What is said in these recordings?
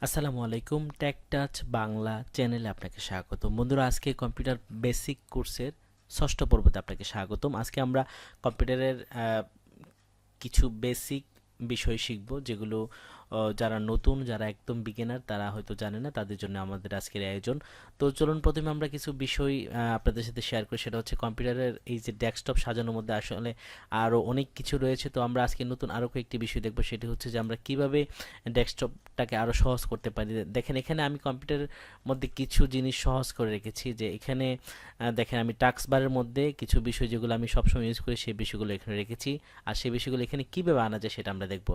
আসসালামু আলাইকুম, take touch Bangla চ্যানেলে আপনাকে স্বাগতম। বন্ধুরা, আজকে কম্পিউটার বেসিক কোর্সের ষষ্ঠ পর্বতে আপনাকে স্বাগতম। আজকে আমরা কম্পিউটারের কিছু বেসিক বিষয় শিখব, যেগুলো যারা নতুন, যারা একদম বিগিনার, তারা হয়তো জানে না, তাদের জন্য আমাদের আজকের আয়োজন। তো চলুন প্রথমে আমরা কিছু বিষয় আপনাদের সাথে শেয়ার করি। সেটা হচ্ছে কম্পিউটারের এই যে ডেস্কটপ সাজানোর মধ্যে আসলে আরও অনেক কিছু রয়েছে। তো আমরা আজকে নতুন আরও কয়েকটি বিষয় দেখব, সেটি হচ্ছে যে আমরা কিভাবে ডেস্কটপটাকে আরও সহজ করতে পারি। দেখেন, এখানে আমি কম্পিউটারের মধ্যে কিছু জিনিস সহজ করে রেখেছি। যে এখানে দেখেন, আমি টাস্ক বারের মধ্যে কিছু বিষয় যেগুলো আমি সবসময় ইউজ করি সেই বিষয়গুলো এখানে রেখেছি, আর সেই বিষয়গুলো এখানে কীভাবে আনা যায় সেটা আমরা দেখব।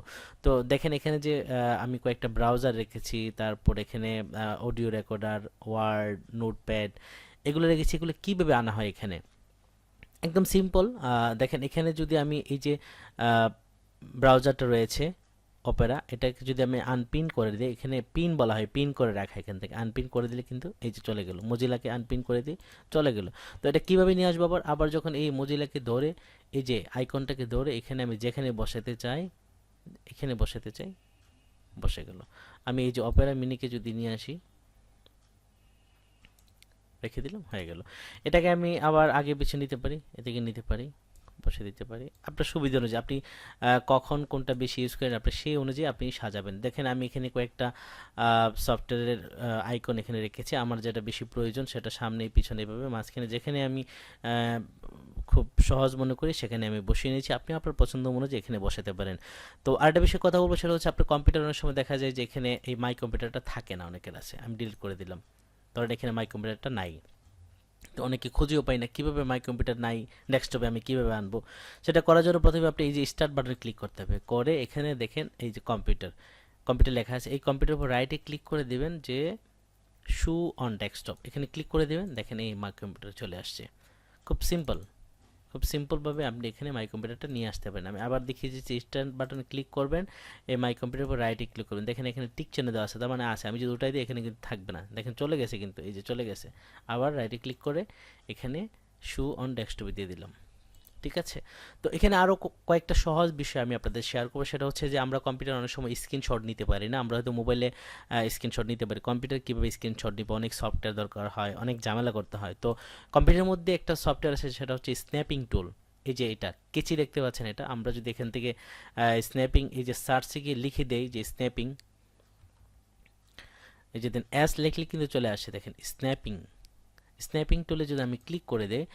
তো দেখেন, এখানে যে আমি কয়েকটা ব্রাউজার রেখেছি, তারপর এখানে অডিও রেকর্ডার, ওয়ার্ড, নোটপ্যাড, এগুলো রেখেছি। এগুলো কীভাবে আনা হয় এখানে একদম সিম্পল। দেখেন, এখানে যদি আমি এই যে ব্রাউজারটা রয়েছে অপেরা, এটাকে যদি আমি আনপিন করে দিই, এখানে পিন বলা হয়, পিন করে রাখা। এখান থেকে আনপিন করে দিলে কিন্তু এই যে চলে গেল, মজিলাকে আনপিন করে দিই, চলে গেল। তো এটা কীভাবে নিয়ে আসবো? আবার যখন এই মজিলাকে ধরে, এই যে আইকনটাকে ধরে এখানে আমি যেখানে বসাতে চাই, এখানে বসাতে চাই, বসে গেল। আমি এই যে অপেরা মিনিকে যদি নিয়ে আসি, রেখে দিলাম, হয়ে গেল। এটাকে আমি আবার আগে পিছিয়ে নিতে পারি, এদিকে নিতে পারি, বসে দিতে পারি। আপনার সুবিধা অনুযায়ী আপনি কখন কোনটা বেশি ইউজ করেন, আপনার সেই অনুযায়ী আপনি সাজাবেন। দেখেন, আমি এখানে কয়েকটা সফটওয়্যারের আইকন এখানে রেখেছি। আমার যেটা বেশি প্রয়োজন সেটা সামনে পিছনে এভাবে মাঝখানে, যেখানে আমি খুব সহজ মনে করি সেখানে আমি বসিয়ে নিয়েছি। আপনি আপনার পছন্দ অনুযায়ী এখানে বসাতে পারেন। তো আরেকটা বিষয়ে কথা বলবো, সেটা হচ্ছে আপনার কম্পিউটার অনেক সময় দেখা যায় যে এখানে এই মাই কম্পিউটারটা থাকে না, অনেকের আছে। আমি ডিলিট করে দিলাম, ধরেন এখানে মাই কম্পিউটারটা নাই। তো অনেকে খুঁজেও পাই না, কীভাবে মাই কম্পিউটার নাই ডেস্কটপে আমি কীভাবে আনবো। সেটা করার জন্য প্রথমে আপনি এই যে স্টার্ট বাটনে ক্লিক করতে হবে। করে এখানে দেখেন এই যে কম্পিউটার, কম্পিউটার লেখা আছে, এই কম্পিউটার উপর রাইটে ক্লিক করে দিবেন, যে শু অন ডেস্কটপ, এখানে ক্লিক করে দিবেন। দেখেন এই মাই কম্পিউটার চলে আসছে। খুব সিম্পল, খুব সিম্পলভাবে আপনি এখানে মাই কম্পিউটারটা নিয়ে আসতে পারেন। আমি আবার দেখিয়ে দিচ্ছি, স্টার্ট বাটনে ক্লিক করবেন, এই মাই কম্পিউটার উপর রাইটে ক্লিক করবেন। দেখেন এখানে টিক চিহ্ন দেওয়া আছে, তার মানে আছে। আমি যদি ওটাই দিই এখানে কিন্তু থাকবে না। দেখেন চলে গেছে, কিন্তু এই যে চলে গেছে। আবার রাইটে ক্লিক করে এখানে শু অন ডেস্কটপে দিয়ে দিলাম। ঠিক আছে। তো এখানে আরও কয়েকটা সহজ বিষয় আমি আপনাদের শেয়ার করবো। সেটা হচ্ছে যে আমরা কম্পিউটার অনেক সময় স্ক্রিনশট নিতে পারি না। আমরা হয়তো মোবাইলে স্ক্রিনশট নিতে পারি, কম্পিউটার কীভাবে স্ক্রিনশট নিব? অনেক সফটওয়্যার দরকার হয়, অনেক ঝামেলা করতে হয়। তো কম্পিউটারের মধ্যে একটা সফটওয়্যার আছে, সেটা হচ্ছে স্ন্যাপিং টুল। এই যে এটা কেচি দেখতে পাচ্ছেন, এটা আমরা যদি এখান থেকে স্ন্যাপিং, এই যে সার্চে গিয়ে লিখে দেই যে স্ন্যাপিং, এই যে দেন অ্যাস লিখলে কিন্তু চলে আসে। দেখেন স্ন্যাপিং, স্ন্যাপিং টুলে যদি আমি ক্লিক করে দেই,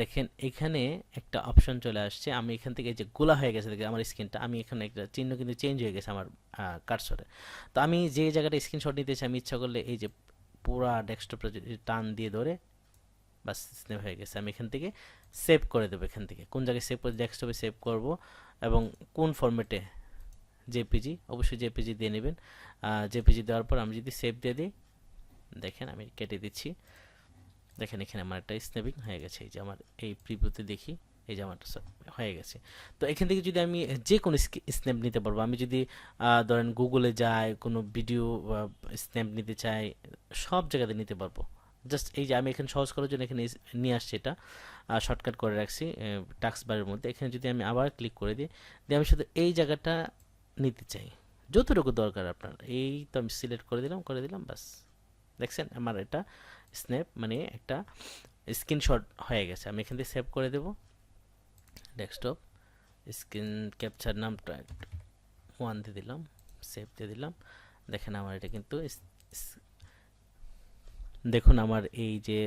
দেখেন এখানে একটা অপশন চলে আসছে। আমি এখান থেকে এই যে গোলা হয়ে গেছে, দেখেন আমার স্ক্রিনটা, আমি এখানে একটা চিহ্ন কিন্তু চেঞ্জ হয়ে গেছে আমার কার্সরে। তো আমি যে জায়গাটা স্ক্রিনশট নিতে চাই, আমি ইচ্ছা করলে এই যে পুরা ডেস্কটপটা যদি টান দিয়ে ধরে, বাস স্ন্যাপ হয়ে গেছে। আমি এখান থেকে সেভ করে দেবো। এখান থেকে কোন জায়গায় সেভ করে, ডেস্কটপে সেভ করব, এবং কোন ফরম্যাটে, জেপিজি, অবশ্যই জেপিজি দিয়ে নেবেন। জেপিজি দেওয়ার পর আমি যদি সেভ দিয়ে দিই, দেখেন আমি কেটে দিচ্ছি। দেখেন এখানে আমার একটা স্ন্যাপিং হয়ে গেছে। এই যে আমার এই প্রিভিউতে দেখি, এই যে আমার হয়ে গেছে। তো এখান থেকে যদি আমি যে কোনো স্ন্যাপ নিতে পারবো। আমি যদি ধরেন গুগলে যাই, কোনো ভিডিও স্ন্যাপ নিতে চাই, সব জায়গাতে নিতে পারবো। জাস্ট এই যে আমি এখানে সহজ করার জন্য এখানে নিয়ে আসছি, এটা শর্টকাট করে রাখছি টাস্ক বারের মধ্যে। এখানে যদি আমি আবার ক্লিক করে দিই, দিয়ে আমি শুধু এই জায়গাটা নিতে চাই, যতটুকু দরকার আপনার, এই তো আমি সিলেক্ট করে দিলাম, বাস। দেখছেন আমার এটা স্ন্যাপ মানে একটা স্ক্রিনশট হয়ে গেছে। আমি এখান থেকে সেভ করে দেব, ডেস্কটপ স্ক্রিন ক্যাপচার নামটা 1 দিয়ে দিলাম, সেভ দিয়ে দিলাম। দেখেন আমার এটা কিন্তু দেখুন আমার এই যে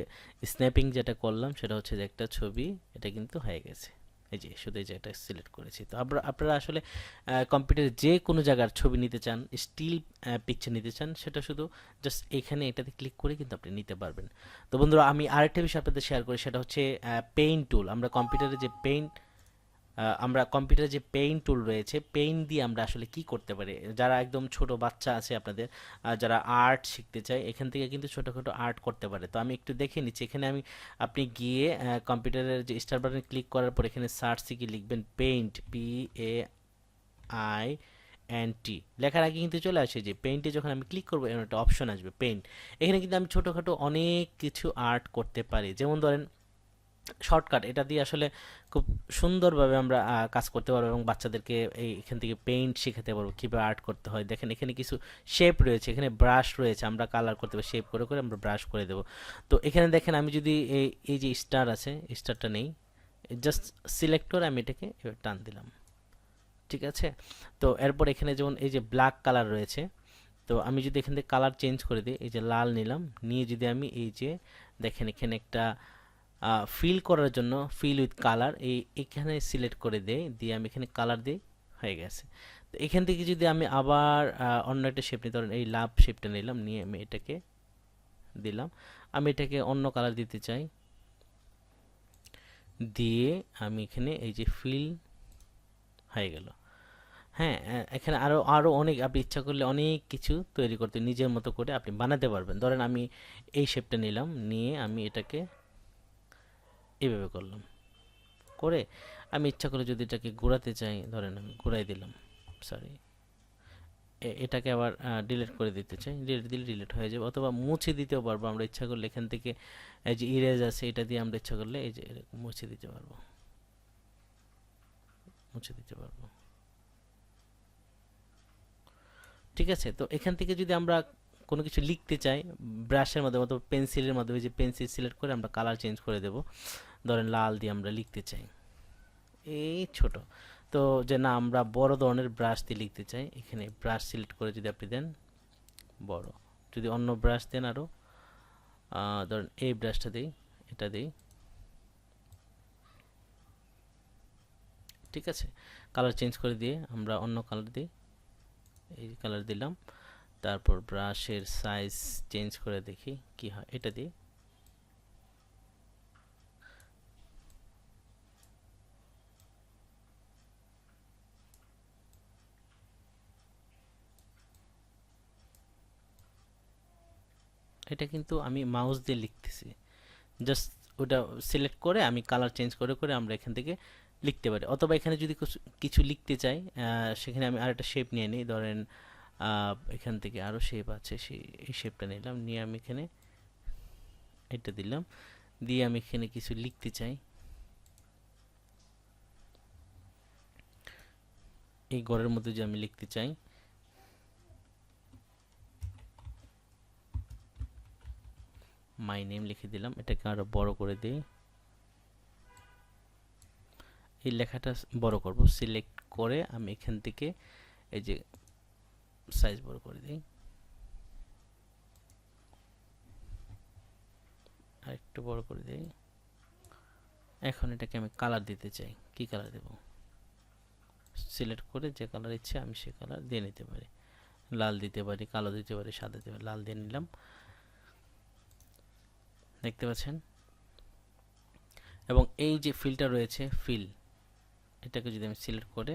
স্ন্যাপিং যেটা করলাম, সেটা হচ্ছে যে একটা ছবি, এটা কিন্তু হয়ে গেছে। এই যে শুধু এই যে এটা সিলেক্ট করেছি। তো আপনারা আসলে কম্পিউটারে যে কোনো জায়গার ছবি নিতে চান, স্টিল পিকচার নিতে চান, সেটা শুধু জাস্ট এখানে এটাতে ক্লিক করে কিন্তু আপনি নিতে পারবেন। তো বন্ধুরা, আমি আরেকটা বিষয় আপনাদের শেয়ার করি, সেটা হচ্ছে পেইন্ট টুল। আমরা কম্পিউটারে যে পেইন্ট টুল রয়েছে, পেইন্ট দিয়ে আমরা আসলে কি করতে পারি। যারা একদম ছোট বাচ্চা আছে আপনাদের, যারা আর্ট শিখতে চায়, এখান থেকে কিন্তু ছোটোখাটো আর্ট করতে পারে। তো আমি একটু দেখে নিচ্ছি। এখানে আপনি গিয়ে কম্পিউটারের যে স্টার বাটনে ক্লিক করার পর এখানে সার্চে গিয়ে লিখবেন পেইন্ট, PAINT লেখার আগে কিন্তু চলে আসে যে পেইন্টে যখন আমি ক্লিক করবো, এমন একটা অপশন আসবে পেইন্ট। এখানে কিন্তু আমি ছোটোখাটো অনেক কিছু আর্ট করতে পারি। যেমন ধরেন শর্টকাট, এটা দিয়ে আসলে খুব সুন্দরভাবে আমরা কাজ করতে পারবো এবং বাচ্চাদেরকে এখান থেকে পেইন্ট শেখাতে পারবো, কীভাবে আর্ট করতে হয়। দেখেন এখানে কিছু শেপ রয়েছে, এখানে ব্রাশ রয়েছে, আমরা কালার করতে পারি, শেপ করে করে আমরা ব্রাশ করে দেবো। তো এখানে দেখেন আমি যদি এই যে স্টার আছে, স্টারটা নেই, জাস্ট সিলেক্ট করে আমি এটাকে এবার টান দিলাম, ঠিক আছে। তো এরপর এখানে যেমন এই যে ব্ল্যাক কালার রয়েছে, তো আমি যদি এখান থেকে কালার চেঞ্জ করে দিই, এই যে লাল নিলাম, নিয়ে যদি আমি এই যে দেখেন এখানে একটা ফিল করার জন্য ফিল উইথ কালার এখানে সিলেক্ট করে দেই, দিয়ে আমি এখানে কালার দিই, হয়ে গেছে। তো এখান থেকে যদি আমি আবার অন্য একটা শেপ নিই, ধরেন এই লাভ শেপটা নিলাম, নিয়ে আমি এটাকে দিলাম, আমি এটাকে অন্য কালার দিতে চাই, দিয়ে আমি এখানে এই যে ফিল হয়ে গেল। হ্যাঁ, এখানে আরও আরও অনেক আপনি ইচ্ছা করলে অনেক কিছু তৈরি করতে নিজের মতো করে আপনি বানাতে পারবেন। ধরেন আমি এই শেপটা নিলাম, নিয়ে আমি এটাকে এইভাবে করলাম, করে আমি ইচ্ছা করে যদি এটাকে ঘোরাতে চাই, ধরেন আমি ঘুরাই দিলাম, সরি, এটাকে আবার ডিলিট করে দিতে চাই, ডিলিট দিলে ডিলিট হয়ে যাবে, অথবা মুছে দিতেও পারবো আমরা ইচ্ছা করলে। এখান থেকে এই যে ইরেজ আছে, এটা দিয়ে আমরা ইচ্ছা করলে এই যে এরকম মুছে দিতে পারবো, মুছে দিতে পারবো, ঠিক আছে। তো এখান থেকে যদি আমরা কোনো কিছু লিখতে চাই ব্রাশের মাধ্যমে অথবা পেন্সিলের মাধ্যমে, যে পেন্সিল সিলেক্ট করে আমরা কালার চেঞ্জ করে দেব, ধরেন লাল দিয়ে আমরা লিখতে চাই, এই ছোট। তো যে না আমরা বড় ধরনের ব্রাশ দিয়ে লিখতে চাই, এখানে ব্রাশ সিলেক্ট করে যদি আপনি দেন বড়, যদি অন্য ব্রাশ দেন আরও, ধরেন এই ব্রাশটা দিই, এটা দিই, ঠিক আছে। কালার চেঞ্জ করে দিয়ে আমরা অন্য কালার দিই, এই কালার দিলাম, তারপর ব্রাশের সাইজ চেঞ্জ করে দেখি কি হয়, এটা দিই, এটা কিন্তু আমি মাউস দিয়ে লিখতেছি, জাস্ট ওটা সিলেক্ট করে আমি কালার চেঞ্জ করে করে আমরা এখান থেকে লিখতে পারি। অথবা এখানে যদি কিছু লিখতে চাই, সেখানে আমি আরেকটা শেপ নিয়ে নিই, ধরেন এখান থেকে আরও শেপ আছে, সেই এই শেপটা নিলাম, নিয়ে আমি এখানে এটা দিলাম, দিয়ে আমি এখানে কিছু লিখতে চাই, এই ঘরের মধ্যে যে আমি লিখতে চাই, মাই নেম লিখে দিলাম, এটাকে আরও বড় করে দিই, এই লেখাটা বড় করব, সিলেক্ট করে আমি এখান থেকে এই যে সাইজ বড় করে দিই, আর একটু বড় করে দিই। এখন এটাকে আমি কালার দিতে চাই, কি কালার দেব, সিলেক্ট করে যে কালার ইচ্ছে আমি সে কালার দিয়ে নিতে পারি, লাল দিতে পারি, কালো দিতে পারি, সাদা দিতে পারি, লাল দিয়ে নিলাম, দেখতে পাচ্ছেন। এবং এই যে ফিলটা রয়েছে, ফিল, এটাকে যদি আমি সিলেক্ট করে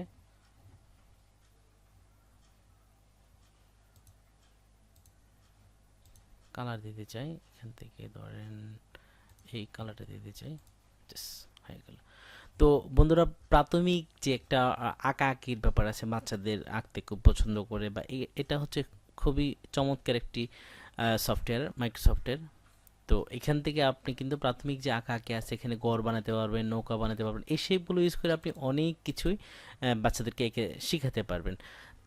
কালার দিতে চাই, এখান থেকে ধরেন এই কালারটা দিতে চাই, হয়ে গেল। তো বন্ধুরা, প্রাথমিক যে একটা আঁকা আঁকির ব্যাপার আছে, বাচ্চাদের আঁকতে খুব পছন্দ করে, বা এটা হচ্ছে খুবই চমৎকার একটি সফটওয়্যার, মাইক্রোসফটের। তো এখান থেকে আপনি কিন্তু প্রাথমিক যে আঁকা আঁকি আছে, এখানে ঘর বানাতে পারবেন, নৌকা বানাতে পারবেন, এই শেপগুলো ইউজ করে আপনি অনেক কিছুই বাচ্চাদেরকে এঁকে শেখাতে পারবেন।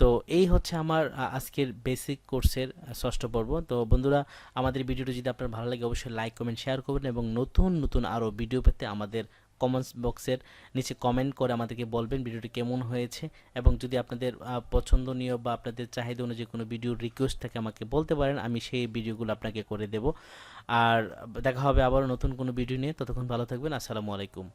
তো এই হচ্ছে আমার আজকের বেসিক কোর্সের ষষ্ঠ পর্ব। তো বন্ধুরা, আমাদের ভিডিওটি যদি আপনার ভালো লাগে অবশ্যই লাইক কমেন্ট শেয়ার করবেন, এবং নতুন নতুন আরও ভিডিও পেতে আমাদের কমেন্টস বক্সের নিচে কমেন্ট করে আমাদেরকে বলবেন ভিডিওটি কেমন হয়েছে, এবং যদি আপনাদের পছন্দনীয় বা আপনাদের চাহিদা অনুযায়ী কোনো ভিডিওর রিকোয়েস্ট থাকে আমাকে বলতে পারেন, আমি সেই ভিডিওগুলো আপনাকে করে দেব। আর দেখা হবে আবারও নতুন কোনো ভিডিও নিয়ে, ততক্ষণ ভালো থাকবেন, আসসালামু আলাইকুম।